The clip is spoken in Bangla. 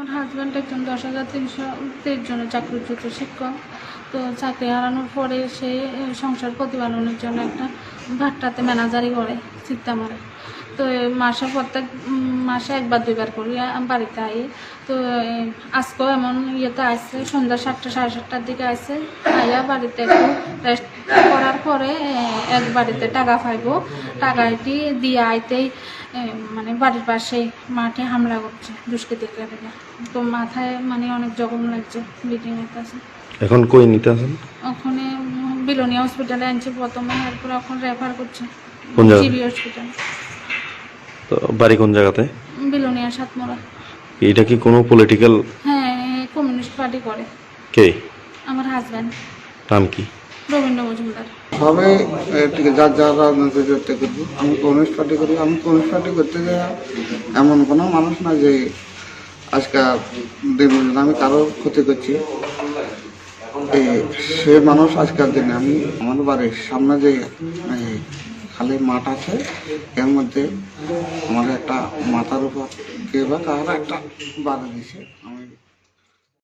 আমার হাজব্যান্ড একজন 10,330 জনের চাকরিচ্যুত শিক্ষক। তো চাকরি হারানোর পরে সে সংসার প্রতিপালনের জন্য একটা ভাট্টাতে ম্যানেজারি করে সিত্তামারে। তো প্রত্যেক মাসে একবার দুইবার করি বাড়িতে আই। তো আজকেও এমন ইয়েতে আসছে, সন্ধ্যা 7টা সাড়ে 7টার দিকে আসছে। আইয়া বাড়িতে একটু রেস্ট করার পরে এক বাড়িতে টাকা পাইব, টাকা এটি দিয়ে আইতেই মানে বাড়ির পাশে মাঠে হামলা করছে দুষ্কৃতিকারীরা। তো মাথায় মানে অনেক জখম লাগছে, ব্লিডিং হইতেছে। এখন কই নিতে আছেন? ওখানে বিলোনিয়া হসপিটালে আনছে প্রথমে, এরপর এখন রেফার করছে কোন জায়গা? GB hospital. তো বাড়ি কোন জায়গাতে? বিলোনিয়া সাতমোড়া। এটা কি কোনো পলিটিক্যাল? হ্যাঁ, কমিউনিস্ট পার্টি করে। কে? আমার হাজব্যান্ড। নাম কি? রবীন্দ্র মজুমদার। সবাই ঠিক যার যার রাজনৈতিক করতে করবো। আমি কমিউনিস্ট পার্টি করি। আমি কমিউনিস্ট পার্টি করতে গিয়ে এমন কোনো মানুষ না যে আজকাল দিন আমি কারো ক্ষতি করছি। সে মানুষ আজকাল দিনে আমি আমার বাড়ির সামনে যে খালি মাঠ আছে, এর মধ্যে আমার একটা মাথার উপর কে বা কার একটা বাধা দিছে। আমি